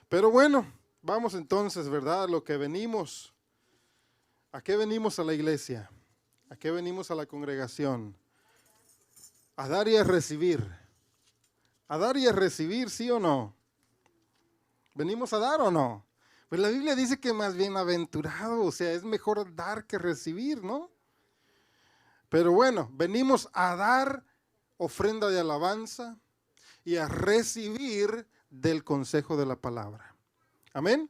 Pero bueno, vamos entonces, ¿verdad? A lo que venimos. ¿A qué venimos a la iglesia? ¿A qué venimos a la congregación? A dar y a recibir. A dar y a recibir, ¿sí o no? ¿Venimos a dar o no? Pues la Biblia dice que más bienaventurado, o sea, es mejor dar que recibir, ¿no? Pero bueno, venimos a dar ofrenda de alabanza y a recibir del consejo de la palabra. Amén.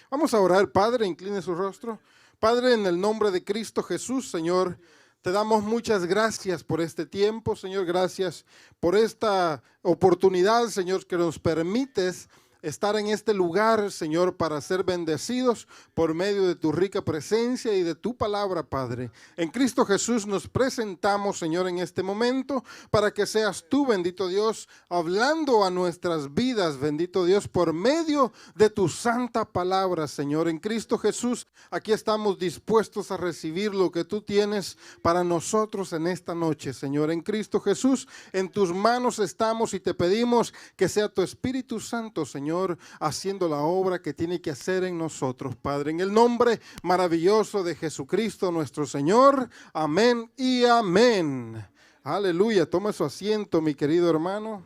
Vamos a orar. Padre, incline su rostro. Padre, en el nombre de Cristo Jesús, Señor, te damos muchas gracias por este tiempo, Señor. Gracias por esta oportunidad, Señor, que nos permites estar en este lugar, Señor, para ser bendecidos por medio de tu rica presencia y de tu palabra, Padre. En Cristo Jesús nos presentamos, Señor, en este momento, para que seas tú, bendito Dios, hablando a nuestras vidas, bendito Dios, por medio de tu santa palabra, Señor. En Cristo Jesús, aquí estamos dispuestos a recibir lo que tú tienes para nosotros en esta noche, Señor. En Cristo Jesús, en tus manos estamos y te pedimos que sea tu Espíritu Santo, Señor, haciendo la obra que tiene que hacer en nosotros, Padre. En el nombre maravilloso de Jesucristo nuestro Señor. Amén y amén. Aleluya. Tome su asiento, mi querido hermano.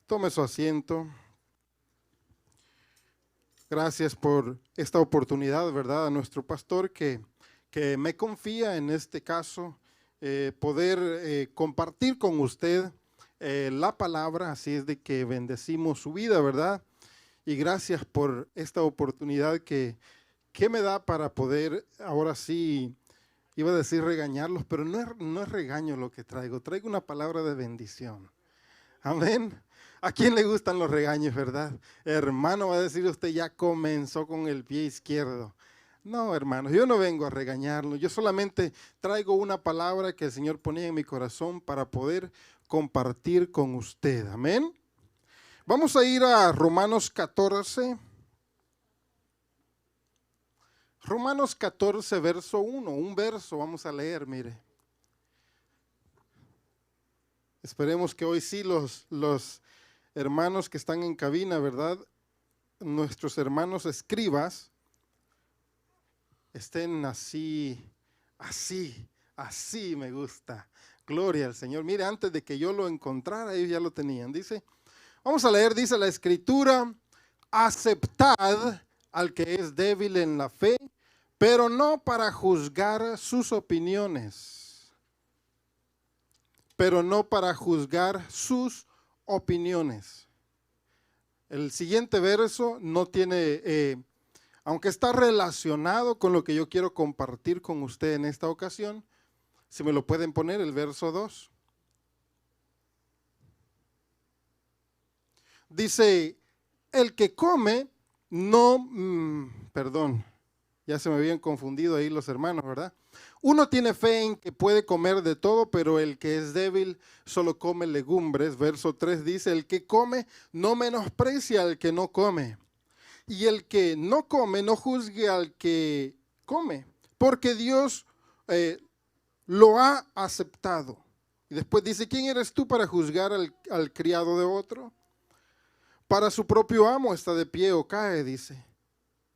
Tome su asiento. Gracias por esta oportunidad, ¿verdad? A nuestro pastor que me confía en este caso poder compartir con usted la palabra. Así es de que bendecimos su vida, ¿verdad? Y gracias por esta oportunidad que me da para poder, ahora sí, iba a decir regañarlos, pero no es regaño lo que traigo. Traigo una palabra de bendición. Amén. ¿A quién le gustan los regaños, verdad? Hermano, va a decir usted, ya comenzó con el pie izquierdo. No, hermanos, yo no vengo a regañarlo. Yo solamente traigo una palabra que el Señor ponía en mi corazón para poder compartir con usted. Amén. Vamos a ir a Romanos 14. Romanos 14, verso 1. Un verso vamos a leer, mire. Esperemos que hoy sí los hermanos que están en cabina, ¿verdad? Nuestros hermanos escribas estén así me gusta. Gloria al Señor. Mire, antes de que yo lo encontrara, ellos ya lo tenían. Dice, vamos a leer, dice la Escritura, aceptad al que es débil en la fe, pero no para juzgar sus opiniones. Pero no para juzgar sus opiniones. El siguiente verso no tiene, aunque está relacionado con lo que yo quiero compartir con usted en esta ocasión, si me lo pueden poner, el verso 2. Dice, el que come, perdón, ya se me habían confundido ahí los hermanos, ¿verdad? Uno tiene fe en que puede comer de todo, pero el que es débil solo come legumbres. Verso 3 dice, el que come no menosprecia al que no come. Y el que no come no juzgue al que come, porque Dios lo ha aceptado. Y después dice, ¿quién eres tú para juzgar al criado de otro? Para su propio amo está de pie o cae, dice.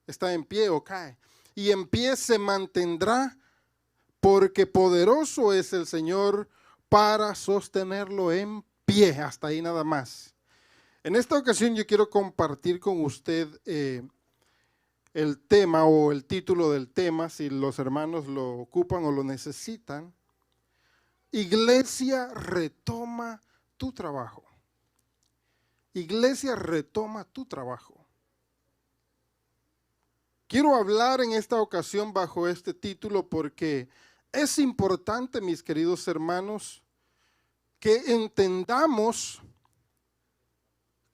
Está en pie o cae. Y en pie se mantendrá, porque poderoso es el Señor para sostenerlo en pie. Hasta ahí nada más. En esta ocasión yo quiero compartir con usted el tema o el título del tema, si los hermanos lo ocupan o lo necesitan. Iglesia, retoma tu trabajo. Iglesia, retoma tu trabajo. Quiero hablar en esta ocasión bajo este título porque es importante, mis queridos hermanos, que entendamos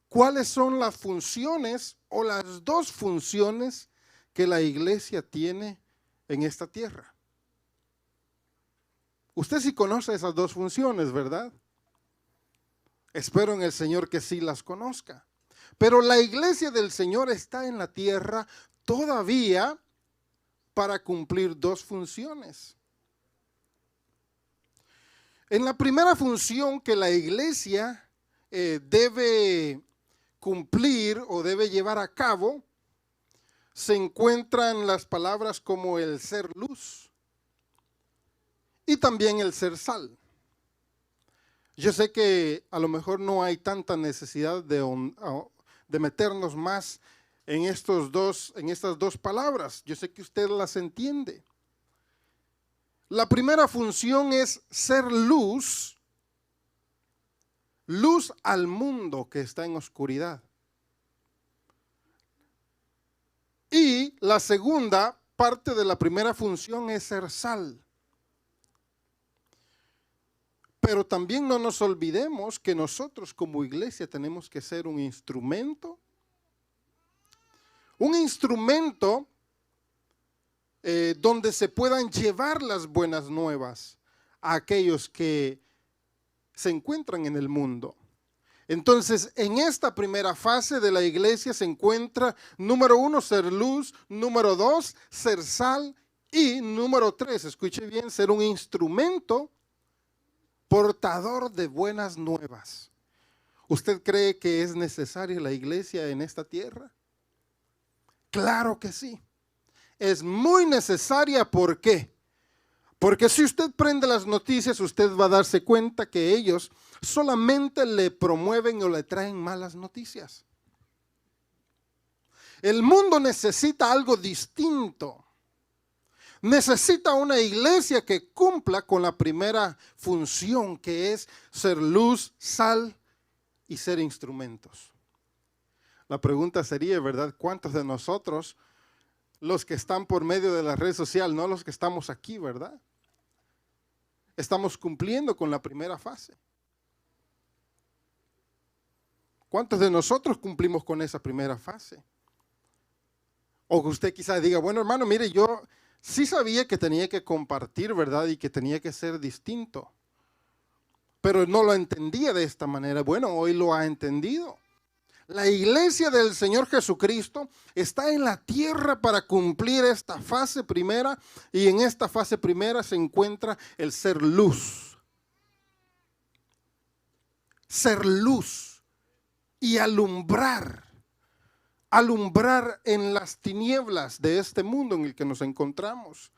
cuáles son las funciones o las dos funciones que la iglesia tiene en esta tierra. Usted sí conoce esas dos funciones, ¿verdad? Espero en el Señor que sí las conozca. Pero la iglesia del Señor está en la tierra todavía para cumplir dos funciones. En la primera función que la iglesia debe cumplir o debe llevar a cabo, se encuentran las palabras como el ser luz y también el ser sal. Yo sé que a lo mejor no hay tanta necesidad de meternos más en estas dos palabras. Yo sé que usted las entiende. La primera función es ser luz, luz al mundo que está en oscuridad. Y la segunda parte de la primera función es ser sal. Pero también no nos olvidemos que nosotros como iglesia tenemos que ser un instrumento donde se puedan llevar las buenas nuevas a aquellos que se encuentran en el mundo. Entonces, en esta primera fase de la iglesia se encuentra, número 1, ser luz, número 2, ser sal y número 3, escuche bien, ser un instrumento portador de buenas nuevas. ¿Usted cree que es necesaria la iglesia en esta tierra? Claro que sí. Es muy necesaria. ¿Por qué? Porque si usted prende las noticias, usted va a darse cuenta que ellos solamente le promueven o le traen malas noticias. El mundo necesita algo distinto. Necesita una iglesia que cumpla con la primera función, que es ser luz, sal y ser instrumentos. La pregunta sería, ¿verdad? ¿Cuántos de nosotros, los que están por medio de la red social, no los que estamos aquí, verdad, estamos cumpliendo con la primera fase? ¿Cuántos de nosotros cumplimos con esa primera fase? O que usted quizás diga, bueno, hermano, mire, yo sí sabía que tenía que compartir, ¿verdad? Y que tenía que ser distinto. Pero no lo entendía de esta manera. Bueno, hoy lo ha entendido. La iglesia del Señor Jesucristo está en la tierra para cumplir esta fase primera. Y en esta fase primera se encuentra el ser luz. Ser luz y alumbrar en las tinieblas de este mundo en el que nos encontramos.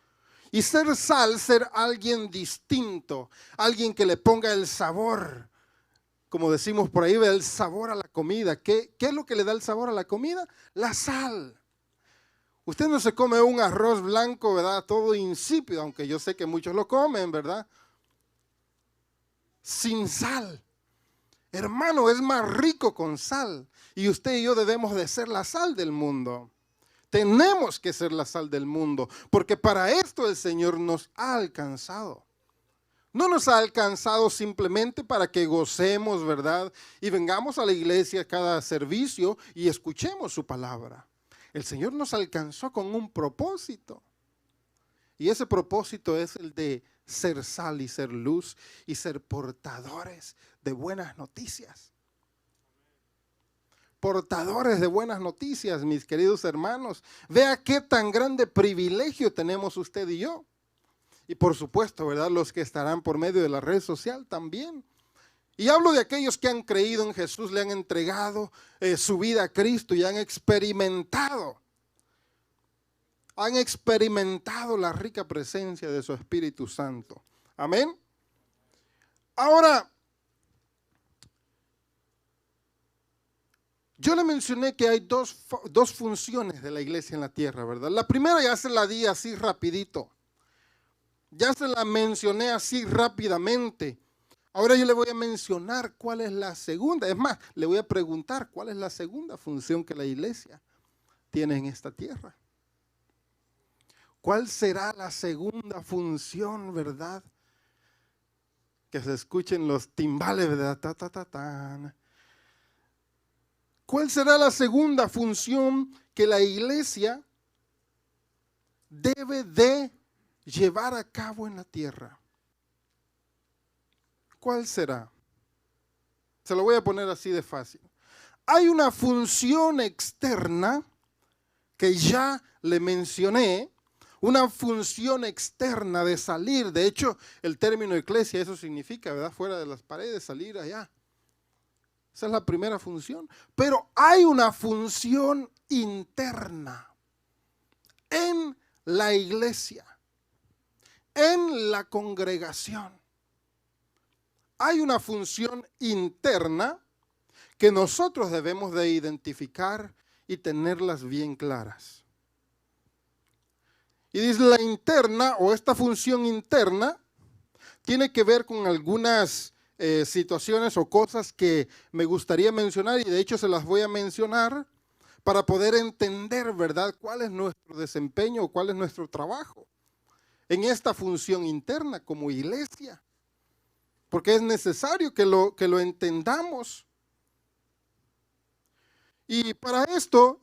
Y ser sal, ser alguien distinto, alguien que le ponga el sabor, como decimos por ahí, el sabor a la comida. ¿Qué es lo que le da el sabor a la comida? La sal. Usted no se come un arroz blanco, ¿verdad? Todo insípido, aunque yo sé que muchos lo comen, ¿verdad? Sin sal. Hermano, es más rico con sal. Y usted y yo debemos de ser la sal del mundo. Tenemos que ser la sal del mundo, porque para esto el Señor nos ha alcanzado. No nos ha alcanzado simplemente para que gocemos, ¿verdad? Y vengamos a la iglesia cada servicio y escuchemos su palabra. El Señor nos alcanzó con un propósito. Y ese propósito es el de ser sal y ser luz y ser portadores de buenas noticias. Portadores de buenas noticias, mis queridos hermanos. Vea qué tan grande privilegio tenemos usted y yo. Y por supuesto, ¿verdad? Los que estarán por medio de la red social también. Y hablo de aquellos que han creído en Jesús, le han entregado su vida a Cristo y han experimentado la rica presencia de su Espíritu Santo. Amén. Ahora, yo le mencioné que hay dos funciones de la iglesia en la tierra, ¿verdad? La primera ya se la di así rapidito. Ya se la mencioné así rápidamente. Ahora yo le voy a mencionar cuál es la segunda. Es más, le voy a preguntar cuál es la segunda función que la iglesia tiene en esta tierra. ¿Cuál será la segunda función, verdad? Que se escuchen los timbales, ¿verdad? Ta, ta, ta, tan. ¿Cuál será la segunda función que la iglesia debe de llevar a cabo en la tierra? ¿Cuál será? Se lo voy a poner así de fácil. Hay una función externa que ya le mencioné, una función externa de salir. De hecho, el término iglesia, eso significa, ¿verdad? Fuera de las paredes, salir allá. Esa es la primera función. Pero hay una función interna en la iglesia, en la congregación. Hay una función interna que nosotros debemos de identificar y tenerlas bien claras. Y dice la interna, o esta función interna, tiene que ver con algunas situaciones o cosas que me gustaría mencionar, y de hecho se las voy a mencionar para poder entender, ¿verdad?, cuál es nuestro desempeño o cuál es nuestro trabajo en esta función interna como iglesia. Porque es necesario que lo entendamos. Y para esto,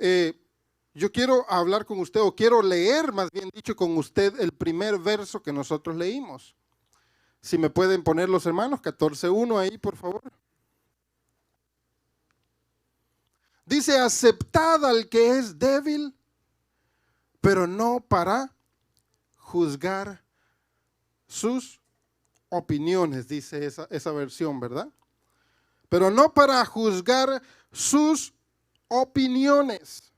yo quiero hablar con usted, o quiero leer, más bien dicho, con usted el primer verso que nosotros leímos. Si me pueden poner los hermanos, 14:1 ahí, por favor. Dice, aceptad al que es débil, pero no para juzgar sus opiniones, dice esa versión, ¿verdad? Pero no para juzgar sus opiniones.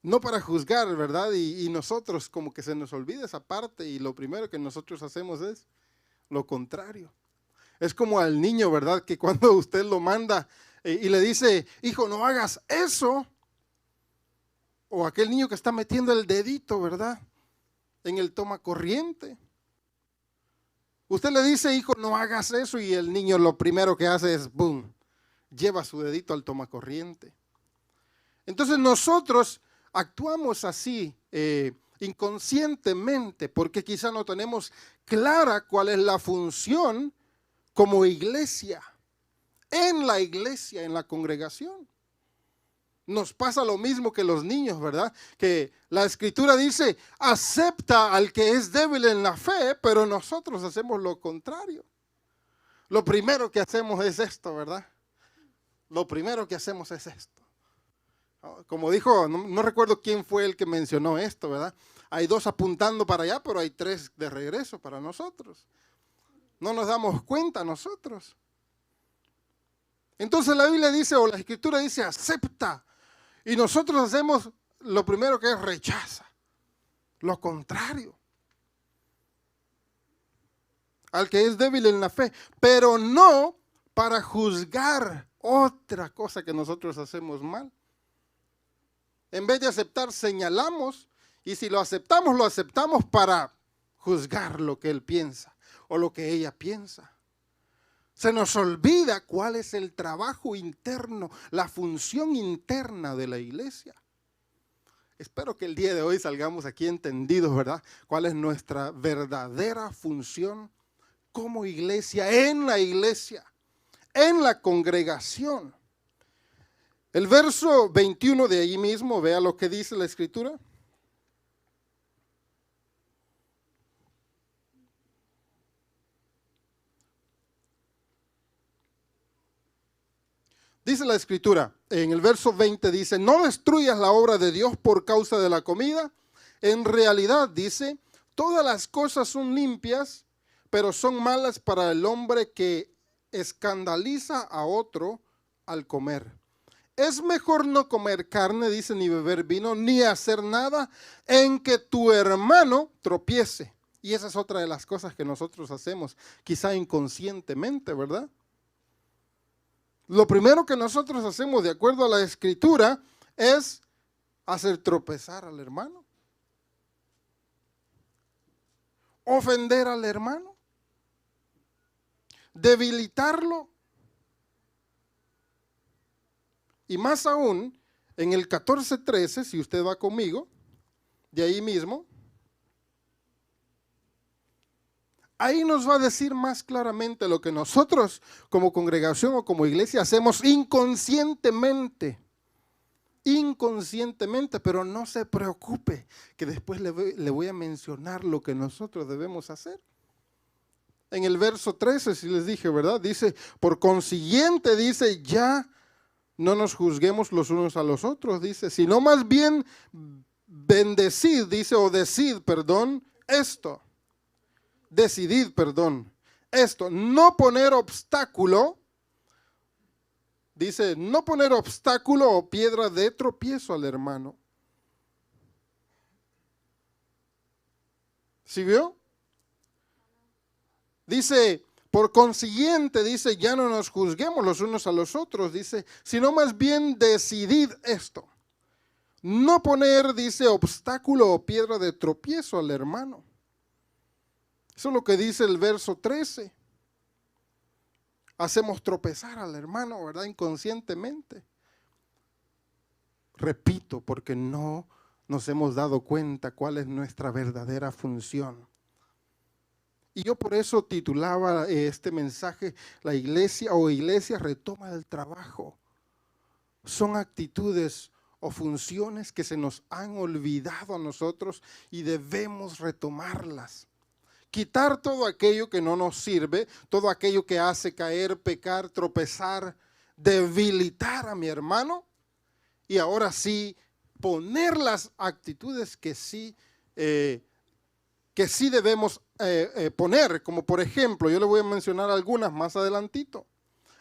No para juzgar, ¿verdad? Y nosotros como que se nos olvida esa parte, y lo primero que nosotros hacemos es lo contrario. Es como al niño, ¿verdad? Que cuando usted lo manda y le dice, hijo, no hagas eso. O aquel niño que está metiendo el dedito, ¿verdad?, en el tomacorriente. Usted le dice, hijo, no hagas eso, y el niño lo primero que hace es, boom, lleva su dedito al tomacorriente. Entonces nosotros actuamos así inconscientemente, porque quizá no tenemos clara cuál es la función como iglesia, en la congregación. Nos pasa lo mismo que los niños, ¿verdad? Que la escritura dice, acepta al que es débil en la fe, pero nosotros hacemos lo contrario. Lo primero que hacemos es esto, ¿verdad? Lo primero que hacemos es esto. Como dijo, no recuerdo quién fue el que mencionó esto, ¿verdad? Hay dos apuntando para allá, pero hay tres de regreso para nosotros. No nos damos cuenta nosotros. Entonces la Biblia dice, o la escritura dice, acepta. Y nosotros hacemos lo primero que es rechaza, lo contrario. Al que es débil en la fe, pero no para juzgar otra cosa que nosotros hacemos mal. En vez de aceptar, señalamos, y si lo aceptamos para juzgar lo que él piensa o lo que ella piensa. Se nos olvida cuál es el trabajo interno, la función interna de la iglesia. Espero que el día de hoy salgamos aquí entendidos, ¿verdad? Cuál es nuestra verdadera función como iglesia, en la congregación. El verso 21 de ahí mismo, vea lo que dice la escritura. Dice la escritura, en el verso 20 dice, no destruyas la obra de Dios por causa de la comida. En realidad, dice, todas las cosas son limpias, pero son malas para el hombre que escandaliza a otro al comer. Es mejor no comer carne, dice, ni beber vino, ni hacer nada en que tu hermano tropiece. Y esa es otra de las cosas que nosotros hacemos, quizá inconscientemente, ¿verdad? Lo primero que nosotros hacemos, de acuerdo a la escritura, es hacer tropezar al hermano, ofender al hermano, debilitarlo. Y más aún, en el 14:13, si usted va conmigo, de ahí mismo, ahí nos va a decir más claramente lo que nosotros como congregación o como iglesia hacemos inconscientemente, pero no se preocupe, que después le voy a mencionar lo que nosotros debemos hacer. En el verso 13, si les dije, ¿verdad? Dice, por consiguiente, dice, ya no nos juzguemos los unos a los otros, dice, sino más bien bendecid, dice, o decidid, esto, no poner obstáculo Dice, no poner obstáculo o piedra de tropiezo al hermano. ¿Sí vio? Dice, por consiguiente, dice, ya no nos juzguemos los unos a los otros, dice, sino más bien decidid esto. No poner, dice, obstáculo o piedra de tropiezo al hermano. Eso es lo que dice el verso 13. Hacemos tropezar al hermano, ¿verdad? Inconscientemente. Repito, porque no nos hemos dado cuenta cuál es nuestra verdadera función. Y yo por eso titulaba este mensaje, la iglesia retoma el trabajo. Son actitudes o funciones que se nos han olvidado a nosotros y debemos retomarlas. Quitar todo aquello que no nos sirve, todo aquello que hace caer, pecar, tropezar, debilitar a mi hermano. Y ahora sí, poner las actitudes que sí debemos poner. Como por ejemplo, yo le voy a mencionar algunas más adelantito.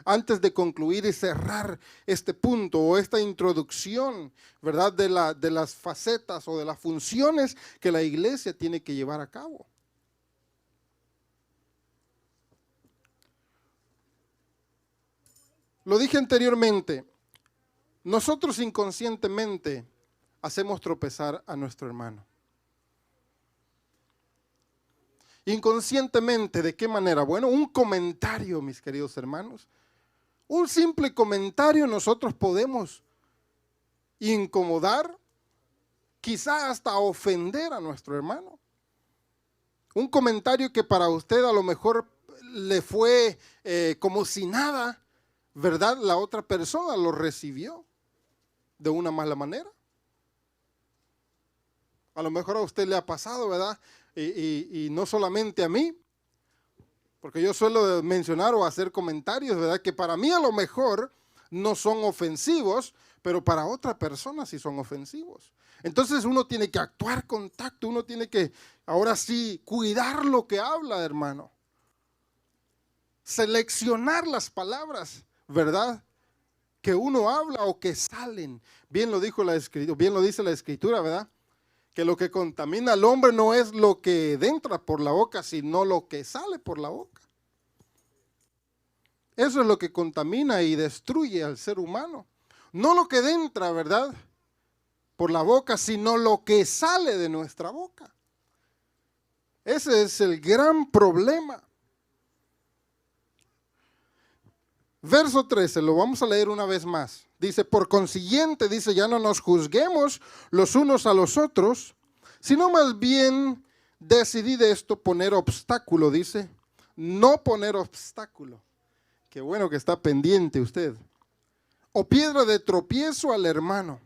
Antes de concluir y cerrar este punto o esta introducción, ¿verdad? De las facetas o de las funciones que la iglesia tiene que llevar a cabo. Lo dije anteriormente, nosotros inconscientemente hacemos tropezar a nuestro hermano. Inconscientemente, ¿de qué manera? Bueno, un comentario, mis queridos hermanos. Un simple comentario nosotros podemos incomodar, quizá hasta ofender a nuestro hermano. Un comentario que para usted a lo mejor le fue como si nada, ¿verdad? La otra persona lo recibió de una mala manera. A lo mejor a usted le ha pasado, ¿verdad? Y no solamente a mí, porque yo suelo mencionar o hacer comentarios, ¿verdad? Que para mí a lo mejor no son ofensivos, pero para otra persona sí son ofensivos. Entonces uno tiene que actuar con tacto, uno tiene que, ahora sí, cuidar lo que habla, hermano. Seleccionar las palabras, ¿verdad? Que uno habla o que salen. Bien lo dijo la escritura, bien lo dice la escritura, ¿verdad? Que lo que contamina al hombre no es lo que entra por la boca, sino lo que sale por la boca. Eso es lo que contamina y destruye al ser humano. No lo que entra, ¿verdad? Por la boca, sino lo que sale de nuestra boca. Ese es el gran problema. Verso 13, lo vamos a leer una vez más. Dice, por consiguiente, dice, ya no nos juzguemos los unos a los otros, sino más bien decidid esto, poner obstáculo, dice, no poner obstáculo. Qué bueno que está pendiente usted. O piedra de tropiezo al hermano.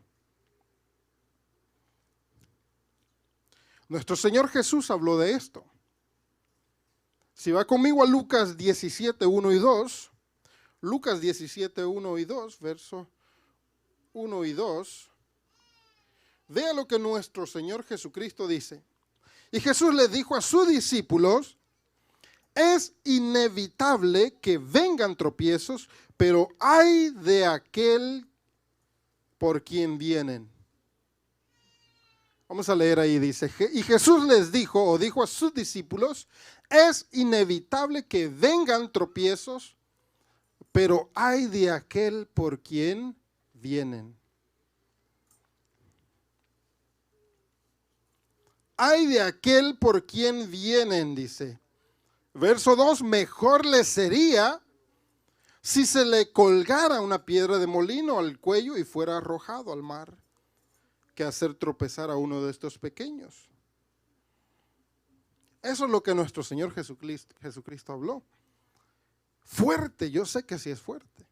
Nuestro Señor Jesús habló de esto. Si va conmigo a Lucas 17, 1 y 2, Lucas 17, 1 y 2, verso 1 y 2, vea lo que nuestro Señor Jesucristo dice. Y Jesús le dijo a sus discípulos, es inevitable que vengan tropiezos, pero ay de aquel por quien vienen. Vamos a leer ahí, dice, y Jesús les dijo, o dijo a sus discípulos, es inevitable que vengan tropiezos, pero ay de aquel por quien vienen. Ay de aquel por quien vienen, dice. Verso 2, mejor le sería si se le colgara una piedra de molino al cuello y fuera arrojado al mar, que hacer tropezar a uno de estos pequeños. Eso es lo que nuestro Señor Jesucristo habló. Fuerte, yo sé que sí es fuerte.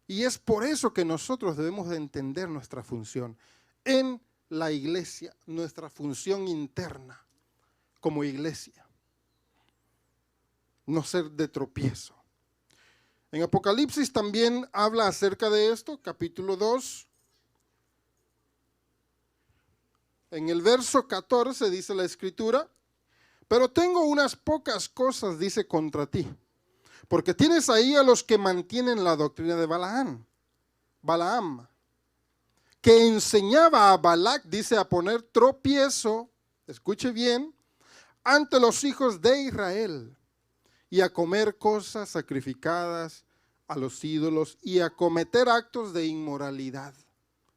Y es por eso que nosotros debemos de entender nuestra función en la iglesia, nuestra función interna como iglesia. No ser de tropiezo. En Apocalipsis también habla acerca de esto, capítulo 2. En el verso 14 dice la escritura, pero tengo unas pocas cosas, dice, contra ti, Porque tienes ahí a los que mantienen la doctrina de Balaam, que enseñaba a Balac, dice, a poner tropiezo, escuche bien, ante los hijos de Israel y a comer cosas sacrificadas a los ídolos y a cometer actos de inmoralidad.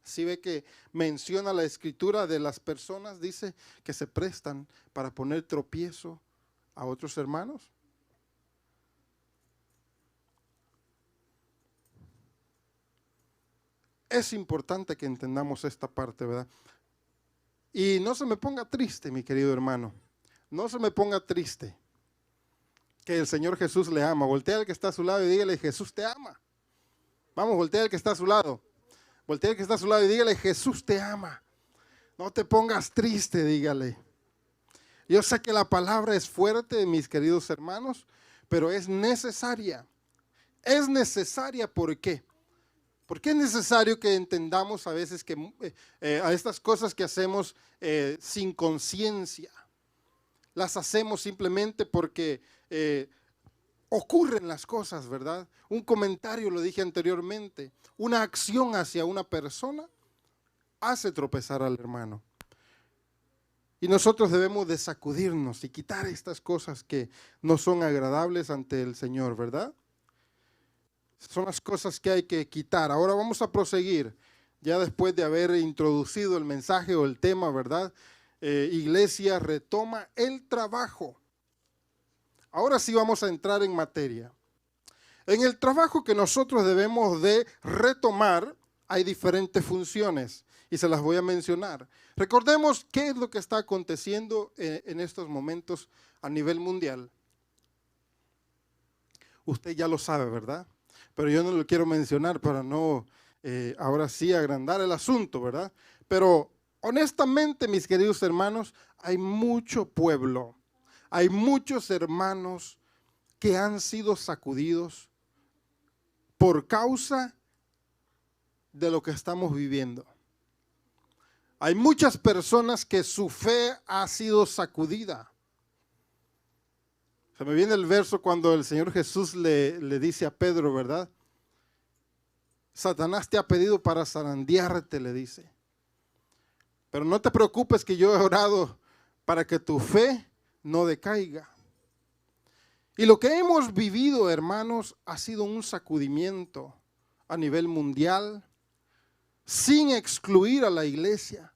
Si ve que menciona la escritura de las personas, dice que se prestan para poner tropiezo a otros hermanos. Es importante que entendamos esta parte, ¿verdad? Y no se me ponga triste, mi querido hermano. No se me ponga triste que el Señor Jesús le ama. Voltea al que está a su lado y dígale, Jesús te ama. Vamos, voltea al que está a su lado. Voltea al que está a su lado y dígale, Jesús te ama. No te pongas triste, dígale. Yo sé que la palabra es fuerte, mis queridos hermanos, pero es necesaria. Es necesaria, ¿por qué? Porque es necesario que entendamos a veces que a estas cosas que hacemos sin conciencia, las hacemos simplemente porque ocurren las cosas, ¿verdad? Un comentario, lo dije anteriormente, una acción hacia una persona hace tropezar al hermano. Y nosotros debemos de sacudirnos y quitar estas cosas que no son agradables ante el Señor, ¿verdad? Son las cosas que hay que quitar. Ahora vamos a proseguir, ya después de haber introducido el mensaje o el tema, ¿verdad? Iglesia retoma el trabajo. Ahora sí vamos a entrar en materia. En el trabajo que nosotros debemos de retomar hay diferentes funciones y se las voy a mencionar. Recordemos qué es lo que está aconteciendo en estos momentos a nivel mundial. Usted ya lo sabe, ¿verdad? Pero yo no lo quiero mencionar para no, ahora sí, agrandar el asunto, ¿verdad? Pero honestamente, mis queridos hermanos, hay mucho pueblo, hay muchos hermanos que han sido sacudidos por causa de lo que estamos viviendo. Hay muchas personas que su fe ha sido sacudida. Se me viene el verso cuando el Señor Jesús le dice a Pedro, ¿verdad? Satanás te ha pedido para zarandearte, le dice. Pero no te preocupes que yo he orado para que tu fe no decaiga. Y lo que hemos vivido, hermanos, ha sido un sacudimiento a nivel mundial, sin excluir a la iglesia.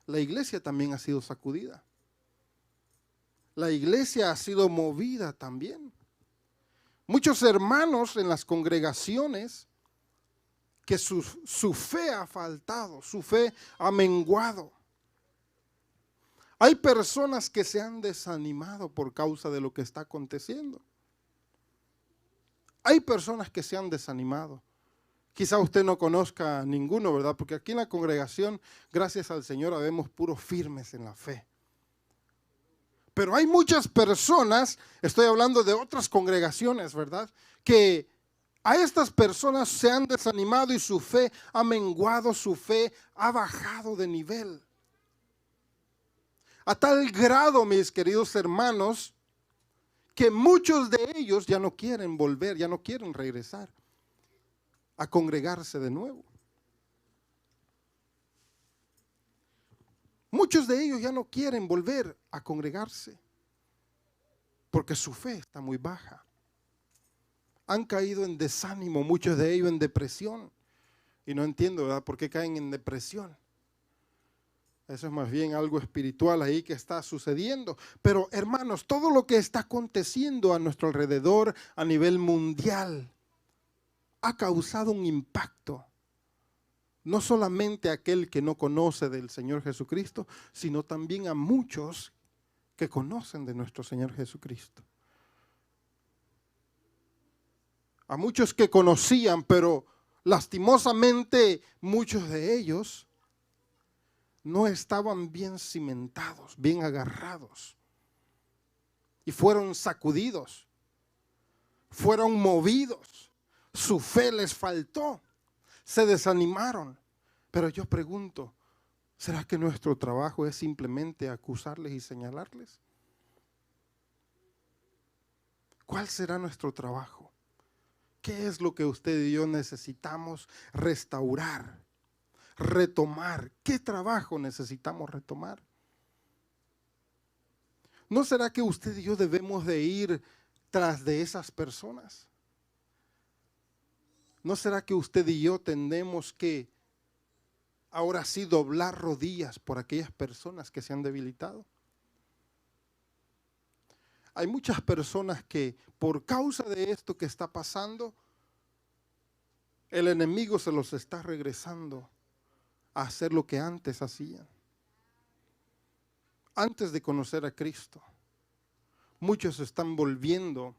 La iglesia también ha sido sacudida. La iglesia ha sido movida también. Muchos hermanos en las congregaciones que su fe ha faltado, su fe ha menguado. Hay personas que se han desanimado por causa de lo que está aconteciendo. Hay personas que se han desanimado. Quizá usted no conozca a ninguno, ¿verdad? Porque aquí en la congregación, gracias al Señor, habemos puros firmes en la fe. Pero hay muchas personas, estoy hablando de otras congregaciones, ¿verdad? Que a estas personas se han desanimado y su fe ha menguado, su fe ha bajado de nivel. A tal grado, mis queridos hermanos, que muchos de ellos ya no quieren volver, ya no quieren regresar a congregarse de nuevo. Muchos de ellos ya no quieren volver a congregarse porque su fe está muy baja. Han caído en desánimo, muchos de ellos en depresión. Y no entiendo, ¿verdad?, por qué caen en depresión. Eso es más bien algo espiritual ahí que está sucediendo. Pero hermanos, todo lo que está aconteciendo a nuestro alrededor a nivel mundial ha causado un impacto. No solamente a aquel que no conoce del Señor Jesucristo, sino también a muchos que conocen de nuestro Señor Jesucristo. A muchos que conocían, pero lastimosamente muchos de ellos no estaban bien cimentados, bien agarrados. Y fueron sacudidos, fueron movidos, su fe les faltó. Se desanimaron. Pero yo pregunto, ¿será que nuestro trabajo es simplemente acusarles y señalarles? ¿Cuál será nuestro trabajo? ¿Qué es lo que usted y yo necesitamos restaurar, retomar? ¿Qué trabajo necesitamos retomar? ¿No será que usted y yo debemos de ir tras de esas personas? ¿No será que usted y yo tenemos que ahora sí doblar rodillas por aquellas personas que se han debilitado? Hay muchas personas que por causa de esto que está pasando, el enemigo se los está regresando a hacer lo que antes hacían. Antes de conocer a Cristo, muchos están volviendo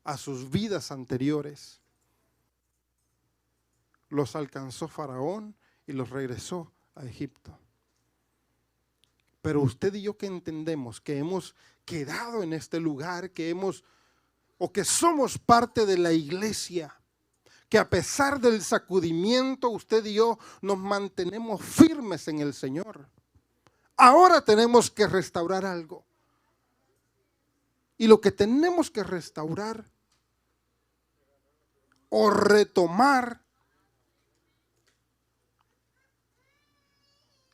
a sus vidas anteriores. Los alcanzó Faraón y los regresó a Egipto. Pero usted y yo que entendemos que hemos quedado en este lugar, que somos parte de la iglesia, que a pesar del sacudimiento, usted y yo nos mantenemos firmes en el Señor. Ahora tenemos que restaurar algo. Y lo que tenemos que restaurar o retomar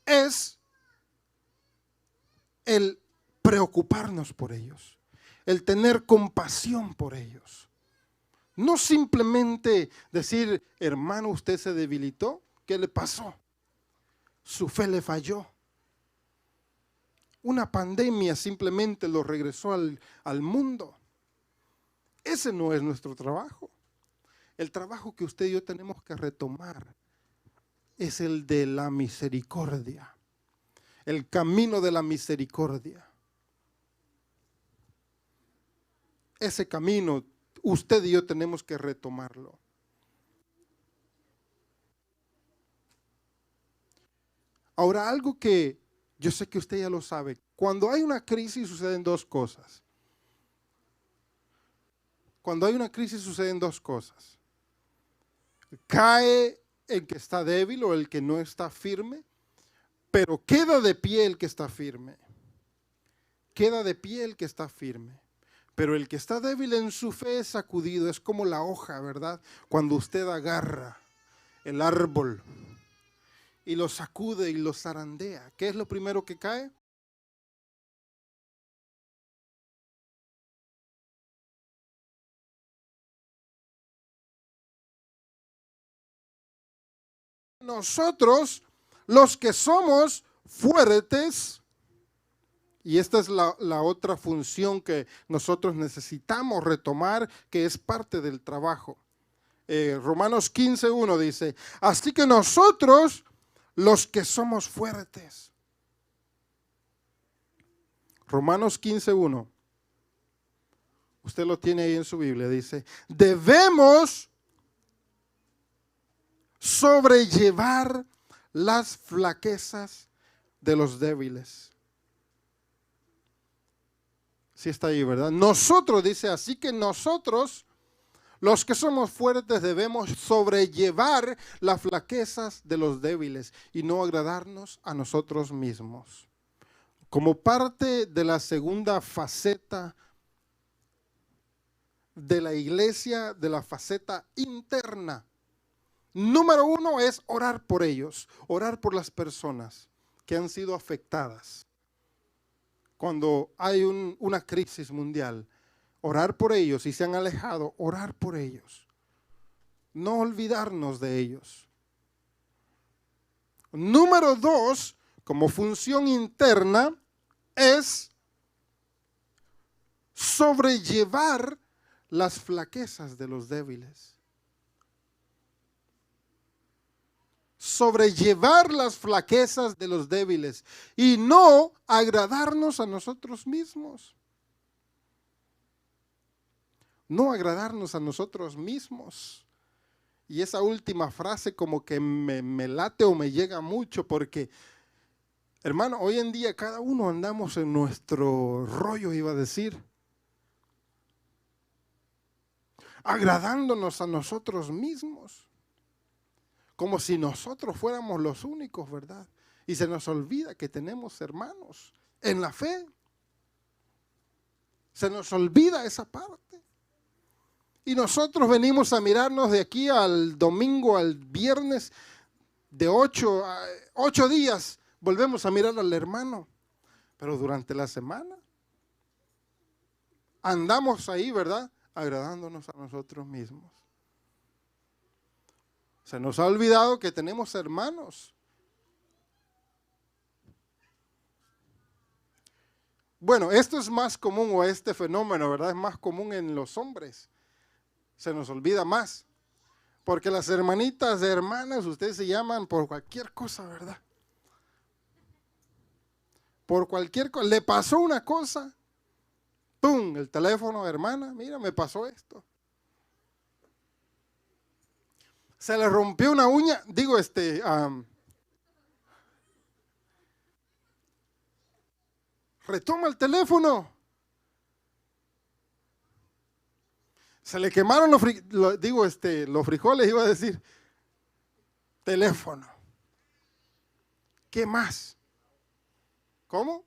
es el preocuparnos por ellos, el tener compasión por ellos. No simplemente decir, hermano, usted se debilitó, ¿qué le pasó? Su fe le falló. Una pandemia simplemente lo regresó al mundo. Ese no es nuestro trabajo. El trabajo que usted y yo tenemos que retomar es el de la misericordia, el camino de la misericordia. Ese camino usted y yo tenemos que retomarlo. Ahora, algo que yo sé que usted ya lo sabe, cuando hay una crisis suceden dos cosas. Cuando hay una crisis suceden dos cosas. Cae el que está débil o el que no está firme, pero queda de pie el que está firme. Queda de pie el que está firme. Pero el que está débil en su fe es sacudido, es como la hoja, ¿verdad? Cuando usted agarra el árbol y lo sacude y lo zarandea, ¿qué es lo primero que cae? Nosotros, los que somos fuertes, y esta es la otra función que nosotros necesitamos retomar, que es parte del trabajo. Romanos 15:1 dice, así que nosotros, los que somos fuertes. Romanos 15:1. Usted lo tiene ahí en su Biblia, dice, debemos sobrellevar las flaquezas de los débiles. Sí está ahí, ¿verdad? Nosotros, dice, así que nosotros, los que somos fuertes, debemos sobrellevar las flaquezas de los débiles y no agradarnos a nosotros mismos. Como parte de la segunda faceta de la iglesia, de la faceta interna, número uno es orar por ellos, orar por las personas que han sido afectadas. Cuando hay una crisis mundial, orar por ellos y se han alejado, orar por ellos. No olvidarnos de ellos. Número dos, como función interna, es sobrellevar las flaquezas de los débiles. Sobrellevar las flaquezas de los débiles y no agradarnos a nosotros mismos. No agradarnos a nosotros mismos. Y esa última frase como que me late o me llega mucho porque, hermano, hoy en día cada uno andamos en nuestro rollo, iba a decir. Agradándonos a nosotros mismos. Como si nosotros fuéramos los únicos, ¿verdad? Y se nos olvida que tenemos hermanos en la fe. Se nos olvida esa parte. Y nosotros venimos a mirarnos de aquí al domingo, al viernes, de 8 días, volvemos a mirar al hermano. Pero durante la semana andamos ahí, ¿verdad? Agradándonos a nosotros mismos. Se nos ha olvidado que tenemos hermanos. Bueno, esto es más común, o este fenómeno, ¿verdad? Es más común en los hombres. Se nos olvida más. Porque las hermanitas de hermanas, ustedes se llaman por cualquier cosa, ¿verdad? Por cualquier cosa. Le pasó una cosa. ¡Pum! El teléfono, hermana, mira, me pasó esto. Se le rompió una uña, retoma el teléfono. Se le quemaron los frijoles, iba a decir. Teléfono. ¿Qué más? ¿Cómo?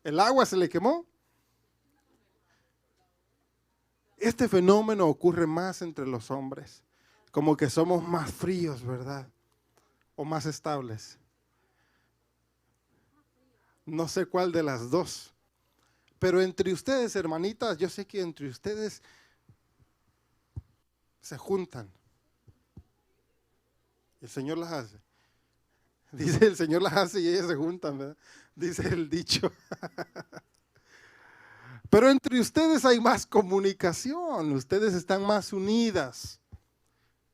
¿El agua se le quemó? Este fenómeno ocurre más entre los hombres. Como que somos más fríos, ¿verdad? O más estables. No sé cuál de las dos. Pero entre ustedes, hermanitas, yo sé que entre ustedes se juntan. El Señor las hace. Dice, el Señor las hace y ellas se juntan, ¿verdad? Dice el dicho. Pero entre ustedes hay más comunicación. Ustedes están más unidas.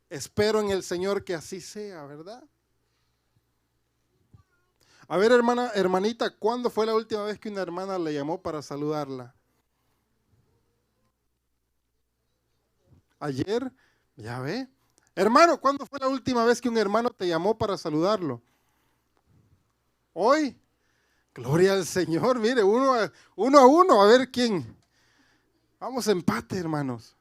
Espero en el Señor que así sea, ¿verdad? A ver, hermanita, ¿cuándo fue la última vez que una hermana le llamó para saludarla? ¿Ayer? Ya ve. Hermano, ¿cuándo fue la última vez que un hermano te llamó para saludarlo? ¿Hoy? Gloria al Señor, mire, uno a uno, a ver quién. Vamos a empate, hermanos.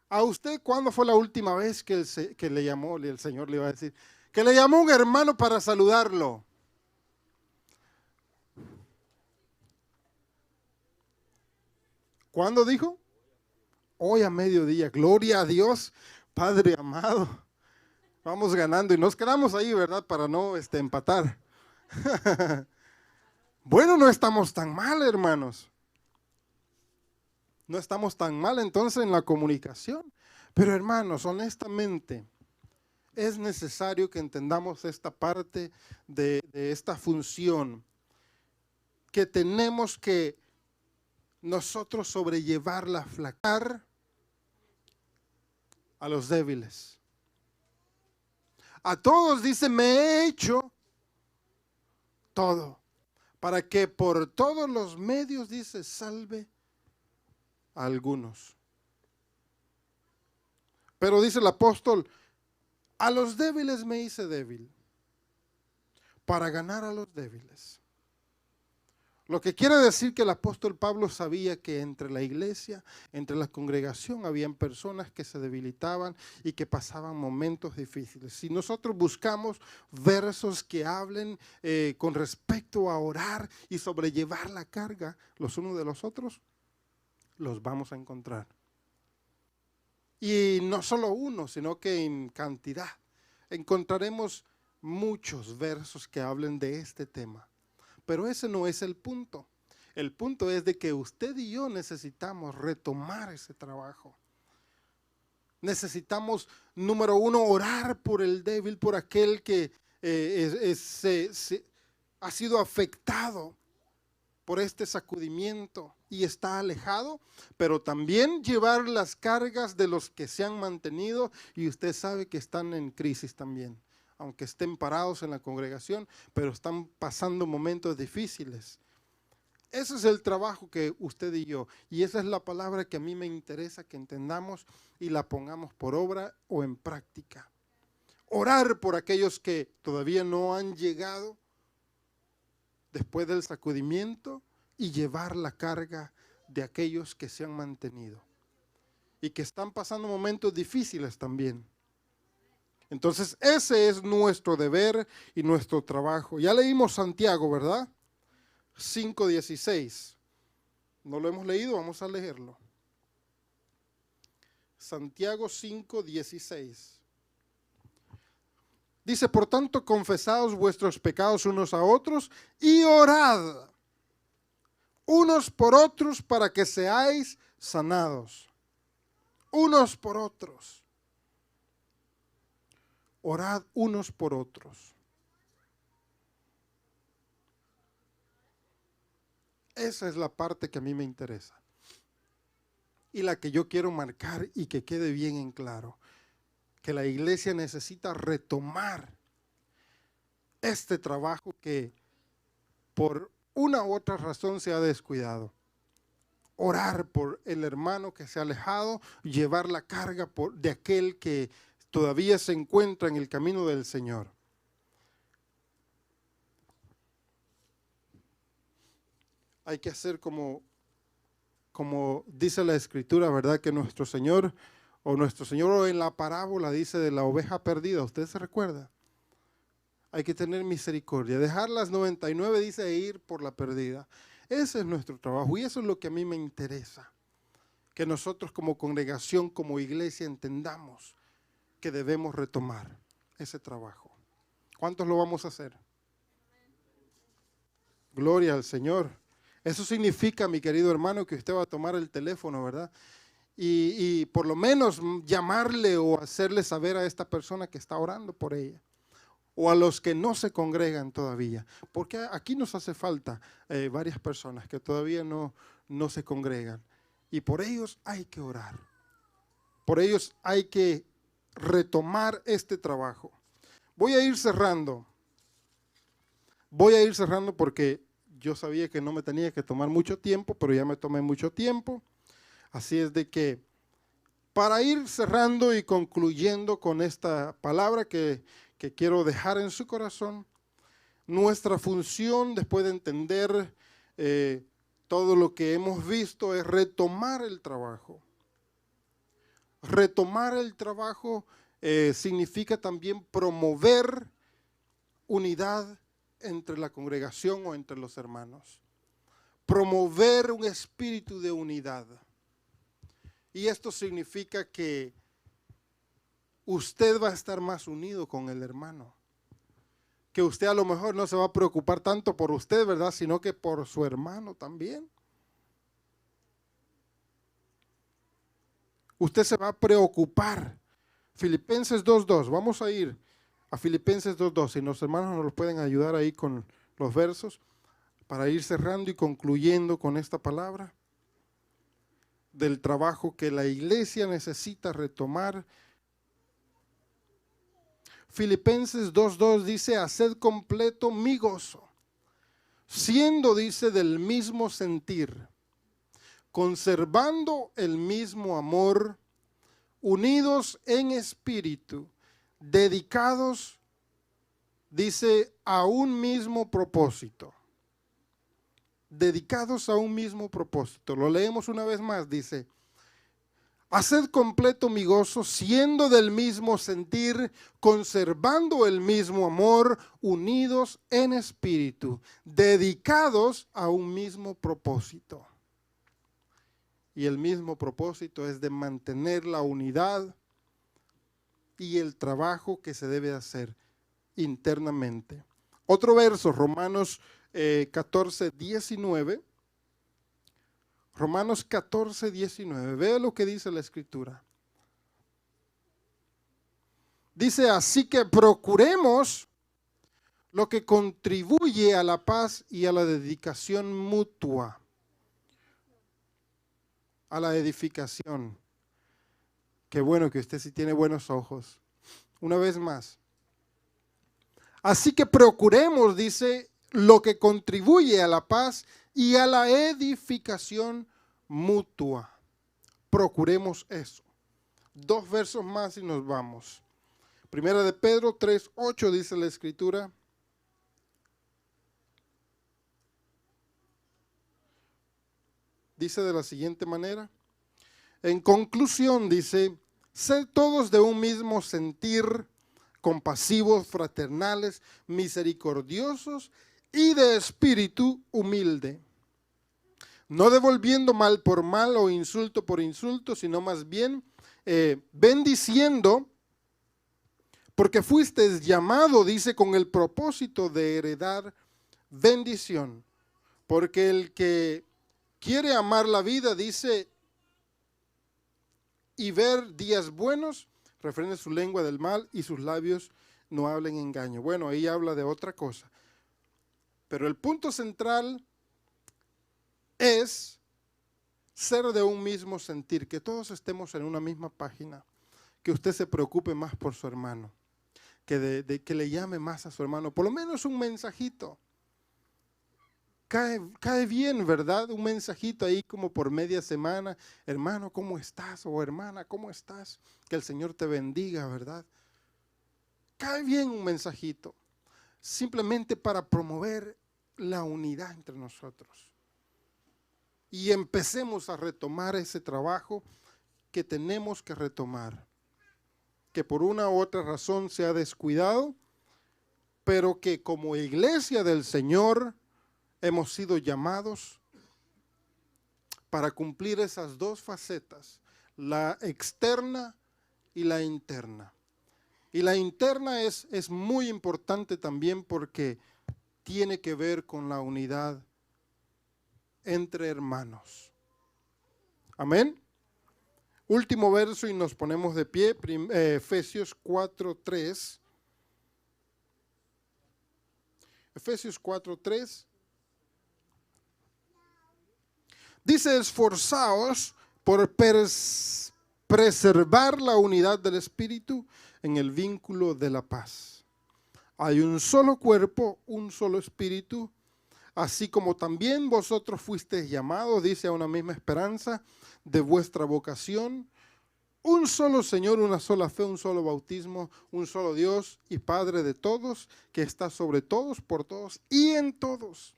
¿A usted cuándo fue la última vez que le llamó, el Señor le iba a decir, que le llamó un hermano para saludarlo? ¿Cuándo dijo? Hoy a mediodía. Gloria a Dios, Padre amado. Vamos ganando y nos quedamos ahí, ¿verdad? Para no empatar. Bueno, no estamos tan mal, hermanos. No estamos tan mal entonces en la comunicación. Pero hermanos, honestamente, es necesario que entendamos esta parte de esta función, que tenemos que nosotros sobrellevar la flaqueza a los débiles. A todos dice, me he hecho todo, para que por todos los medios, dice, salve a algunos. Pero dice el apóstol, a los débiles me hice débil, para ganar a los débiles. Lo que quiere decir que el apóstol Pablo sabía que entre la iglesia, entre la congregación, habían personas que se debilitaban y que pasaban momentos difíciles. Si nosotros buscamos versos que hablen con respecto a orar y sobrellevar la carga los unos de los otros, los vamos a encontrar. Y no solo uno, sino que en cantidad. Encontraremos muchos versos que hablen de este tema. Pero ese no es el punto. El punto es de que usted y yo necesitamos retomar ese trabajo. Necesitamos, número uno, orar por el débil, por aquel que ha sido afectado por este sacudimiento y está alejado, pero también llevar las cargas de los que se han mantenido y usted sabe que están en crisis también. Aunque estén parados en la congregación, pero están pasando momentos difíciles. Ese es el trabajo que usted y yo, y esa es la palabra que a mí me interesa que entendamos y la pongamos por obra o en práctica. Orar por aquellos que todavía no han llegado después del sacudimiento y llevar la carga de aquellos que se han mantenido y que están pasando momentos difíciles también. Entonces, ese es nuestro deber y nuestro trabajo. Ya leímos Santiago, ¿verdad? 5:16. No lo hemos leído, vamos a leerlo. Santiago 5:16. Dice, por tanto, confesaos vuestros pecados unos a otros y orad unos por otros para que seáis sanados. Unos por otros. Orad unos por otros. Esa es la parte que a mí me interesa. Y la que yo quiero marcar y que quede bien en claro. Que la iglesia necesita retomar este trabajo que por una u otra razón se ha descuidado. Orar por el hermano que se ha alejado, llevar la carga de aquel que todavía se encuentra en el camino del Señor. Hay que hacer como dice la Escritura, ¿verdad? Que nuestro Señor en la parábola dice de la oveja perdida. ¿Usted se recuerda? Hay que tener misericordia. Dejar las 99, dice, e ir por la perdida. Ese es nuestro trabajo y eso es lo que a mí me interesa. Que nosotros como congregación, como iglesia, entendamos que debemos retomar ese trabajo. ¿Cuántos lo vamos a hacer? Gloria al Señor. Eso significa, mi querido hermano, que usted va a tomar el teléfono, ¿verdad? Y por lo menos llamarle o hacerle saber a esta persona que está orando por ella. O a los que no se congregan todavía. Porque aquí nos hace falta varias personas que todavía no se congregan. Y por ellos hay que orar. Por ellos hay que retomar este trabajo. Voy a ir cerrando. Porque yo sabía que no me tenía que tomar mucho tiempo, pero ya me tomé mucho tiempo. Así es de que para ir cerrando y concluyendo con esta palabra que quiero dejar en su corazón, nuestra función después de entender todo lo que hemos visto es retomar el trabajo. Retomar el trabajo significa también promover unidad entre la congregación o entre los hermanos. Promover un espíritu de unidad. Y esto significa que usted va a estar más unido con el hermano. Que usted a lo mejor no se va a preocupar tanto por usted, ¿verdad? Sino que por su hermano también. Usted se va a preocupar. Filipenses 2:2. Vamos a ir a Filipenses 2:2. Si los hermanos nos pueden ayudar ahí con los versos para ir cerrando y concluyendo con esta palabra del trabajo que la iglesia necesita retomar. Filipenses 2:2 dice, haced completo mi gozo, siendo, dice, del mismo sentir, conservando el mismo amor, unidos en espíritu, dedicados, dice, a un mismo propósito. Dedicados a un mismo propósito. Lo leemos una vez más, dice, haced completo mi gozo, siendo del mismo sentir, conservando el mismo amor, unidos en espíritu, dedicados a un mismo propósito. Y el mismo propósito es de mantener la unidad y el trabajo que se debe hacer internamente. Otro verso, Romanos 14:19. Romanos 14:19. Vea lo que dice la Escritura. Dice, así que procuremos lo que contribuye a la paz y a la dedicación mutua, a la edificación. Qué bueno que usted sí tiene buenos ojos. Una vez más. Así que procuremos, dice, lo que contribuye a la paz y a la edificación mutua. Procuremos eso. 2 versos más y nos vamos. Primera de Pedro 3:8 dice la Escritura. Dice de la siguiente manera. En conclusión dice, sed todos de un mismo sentir, compasivos, fraternales, misericordiosos y de espíritu humilde. no devolviendo mal por mal o insulto por insulto, sino más bien bendiciendo, porque fuisteis llamado, dice, con el propósito de heredar bendición. Porque el que quiere amar la vida, dice, y ver días buenos, refrene su lengua del mal y sus labios no hablen engaño. Bueno, ahí habla de otra cosa. Pero el punto central es ser de un mismo sentir, que todos estemos en una misma página, que usted se preocupe más por su hermano, que le llame más a su hermano, por lo menos un mensajito. Cae bien, ¿verdad? Un mensajito ahí como por media semana. Hermano, ¿cómo estás? O hermana, ¿cómo estás? Que el Señor te bendiga, ¿verdad? Cae bien un mensajito, simplemente para promover la unidad entre nosotros. Y empecemos a retomar ese trabajo que tenemos que retomar, que por una u otra razón se ha descuidado, pero que como iglesia del Señor hemos sido llamados para cumplir esas dos facetas, la externa y la interna. Y la interna es muy importante también porque tiene que ver con la unidad entre hermanos. Amén. Último verso y nos ponemos de pie, Efesios 4:3. Efesios 4:3. Dice, esforzaos por preservar la unidad del Espíritu en el vínculo de la paz. Hay un solo cuerpo, un solo Espíritu, así como también vosotros fuisteis llamados, dice, a una misma esperanza de vuestra vocación, un solo Señor, una sola fe, un solo bautismo, un solo Dios y Padre de todos, que está sobre todos, por todos y en todos.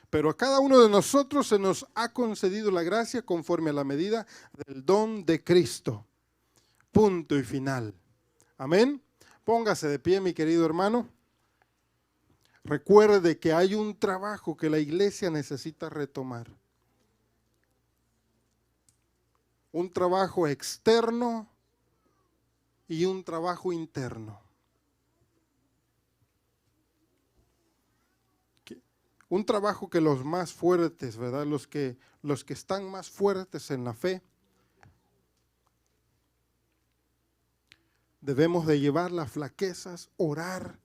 Pero a cada uno de nosotros se nos ha concedido la gracia conforme a la medida del don de Cristo. Punto y final. Amén. Póngase de pie, mi querido hermano. Recuerde que hay un trabajo que la iglesia necesita retomar. Un trabajo externo y un trabajo interno. Un trabajo que los más fuertes, ¿verdad? Los que están más fuertes en la fe, debemos de llevar las flaquezas, orar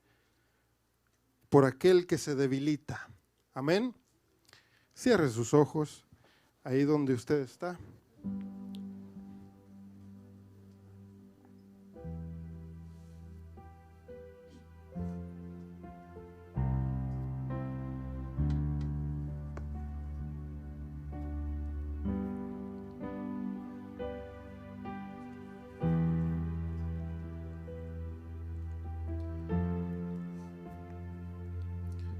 por aquel que se debilita. Amén. Cierre sus ojos ahí donde usted está.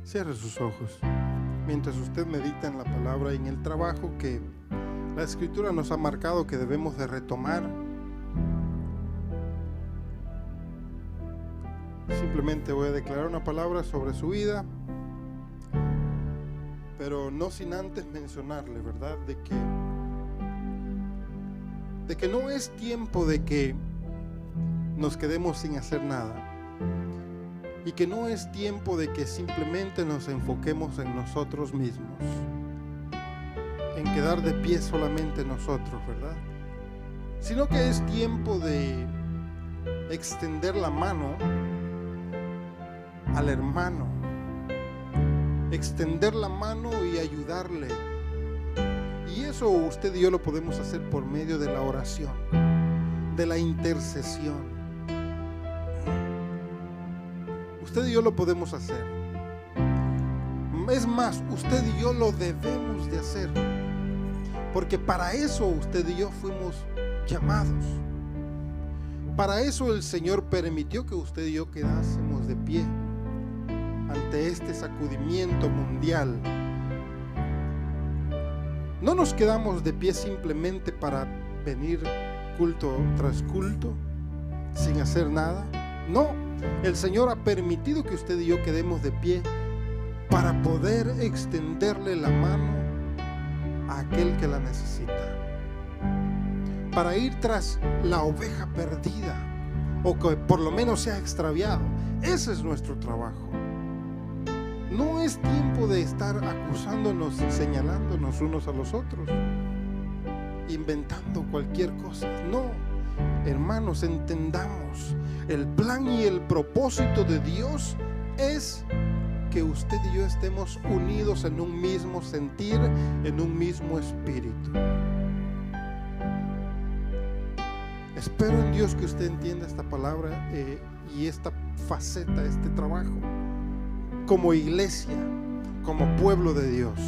Cierre sus ojos mientras usted medita en la palabra y en el trabajo que la Escritura nos ha marcado que debemos de retomar. Simplemente voy a declarar una palabra sobre su vida, pero no sin antes mencionarle, ¿verdad? De que no es tiempo de que nos quedemos sin hacer nada. Y que no es tiempo de que simplemente nos enfoquemos en nosotros mismos, en quedar de pie solamente nosotros, ¿verdad? Sino que es tiempo de extender la mano al hermano, extender la mano y ayudarle. Y eso usted y yo lo podemos hacer por medio de la oración, de la intercesión. Usted y yo lo podemos hacer. Es más, usted y yo lo debemos de hacer. Porque para eso usted y yo fuimos llamados. Para eso el Señor permitió que usted y yo quedásemos de pie ante este sacudimiento mundial. No nos quedamos de pie simplemente para venir culto tras culto sin hacer nada. No. El Señor ha permitido que usted y yo quedemos de pie para poder extenderle la mano a aquel que la necesita, para ir tras la oveja perdida o que por lo menos se ha extraviado. Ese es nuestro trabajo. No es tiempo de estar acusándonos y señalándonos unos a los otros, inventando cualquier cosa. No, hermanos, entendamos, el plan y el propósito de Dios es que usted y yo estemos unidos en un mismo sentir, en un mismo espíritu. Espero en Dios que usted entienda esta palabra y esta faceta, este trabajo, como iglesia, como pueblo de Dios.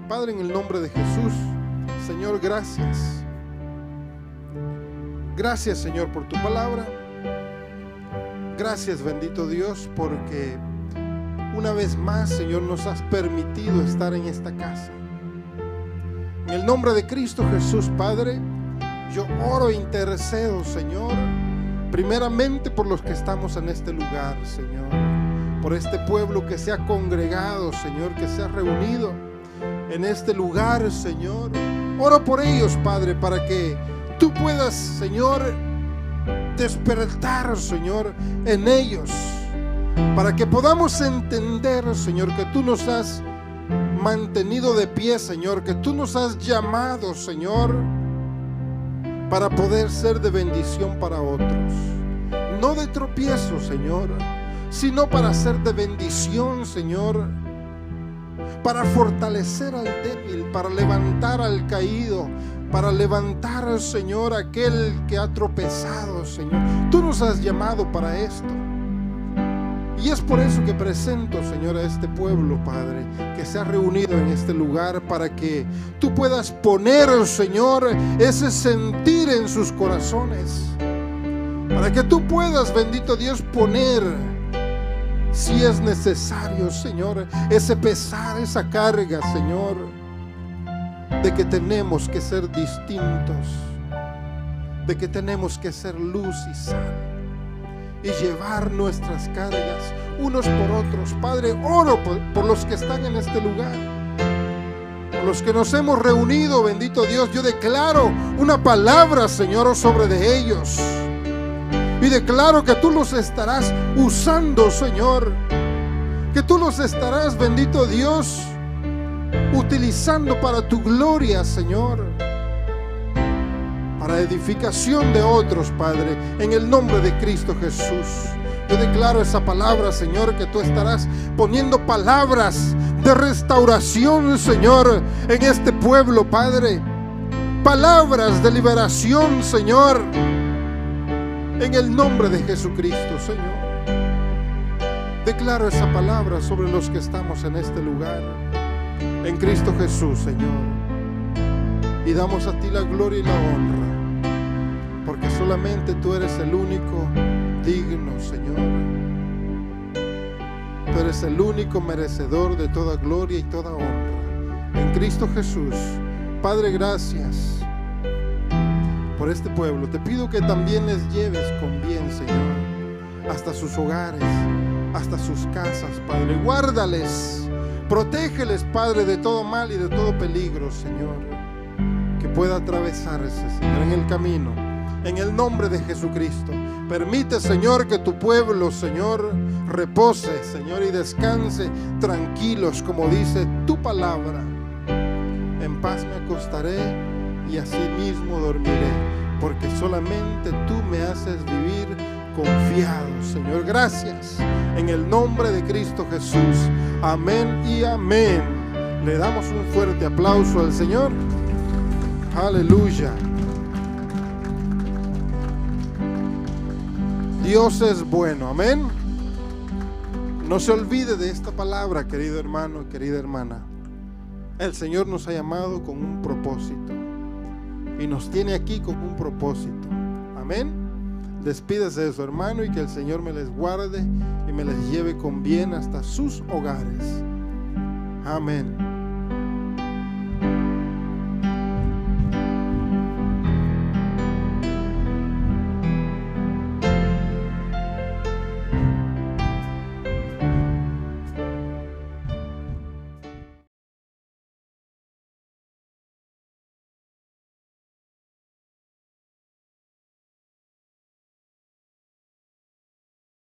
Padre, en el nombre de Jesús, Señor, gracias. Gracias, Señor, por tu palabra. Gracias, bendito Dios, porque una vez más, Señor, nos has permitido estar en esta casa. En el nombre de Cristo Jesús, Padre, yo oro e intercedo, Señor, primeramente por los que estamos en este lugar, Señor, por este pueblo que se ha congregado, Señor, que se ha reunido en este lugar, Señor. Oro por ellos, Padre, para que tú puedas, Señor, despertar, Señor, en ellos, para que podamos entender, Señor, que tú nos has mantenido de pie, Señor, que tú nos has llamado, Señor, para poder ser de bendición para otros, no de tropiezo, Señor, sino para ser de bendición, Señor, para fortalecer al débil, para levantar al caído, para levantar, Señor, a aquel que ha tropezado, Señor. Tú nos has llamado para esto. Y es por eso que presento, Señor, a este pueblo, Padre, que se ha reunido en este lugar, para que tú puedas poner, Señor, ese sentir en sus corazones, para que tú puedas, bendito Dios, poner, si es necesario, Señor, ese pesar, esa carga, Señor, de que tenemos que ser distintos, de que tenemos que ser luz y sal y llevar nuestras cargas unos por otros. Padre, oro por los que están en este lugar, por los que nos hemos reunido, bendito Dios. Yo declaro una palabra, Señor, sobre de ellos, y declaro que tú los estarás usando, Señor, que tú los estarás, bendito Dios, utilizando para tu gloria, Señor, para edificación de otros, Padre, en el nombre de Cristo Jesús. Yo declaro esa palabra, Señor, que tú estarás poniendo palabras de restauración, Señor, en este pueblo, Padre. Palabras de liberación, Señor, en el nombre de Jesucristo, Señor. Declaro esa palabra sobre los que estamos en este lugar, en Cristo Jesús, Señor. Y damos a ti la gloria y la honra, porque solamente tú eres el único digno, Señor. Tú eres el único merecedor de toda gloria y toda honra, en Cristo Jesús. Padre, gracias por este pueblo. Te pido que también les lleves con bien, Señor, hasta sus hogares, hasta sus casas, Padre. Guárdales, protégeles, Padre, de todo mal y de todo peligro, Señor, que pueda atravesarse, Señor, en el camino, en el nombre de Jesucristo. Permite, Señor, que tu pueblo, Señor, repose, Señor, y descanse tranquilos, como dice tu palabra. En paz me acostaré y así mismo dormiré, porque solamente tú me haces vivir confiado, Señor. Gracias, en el nombre de Cristo Jesús. Amén y amén. Le damos un fuerte aplauso al Señor. Aleluya. Dios es bueno, amén. No se olvide de esta palabra, querido hermano y querida hermana. El Señor nos ha llamado con un propósito y nos tiene aquí con un propósito. Amén. Despídese de su hermano y que el Señor me les guarde y me les lleve con bien hasta sus hogares. Amén.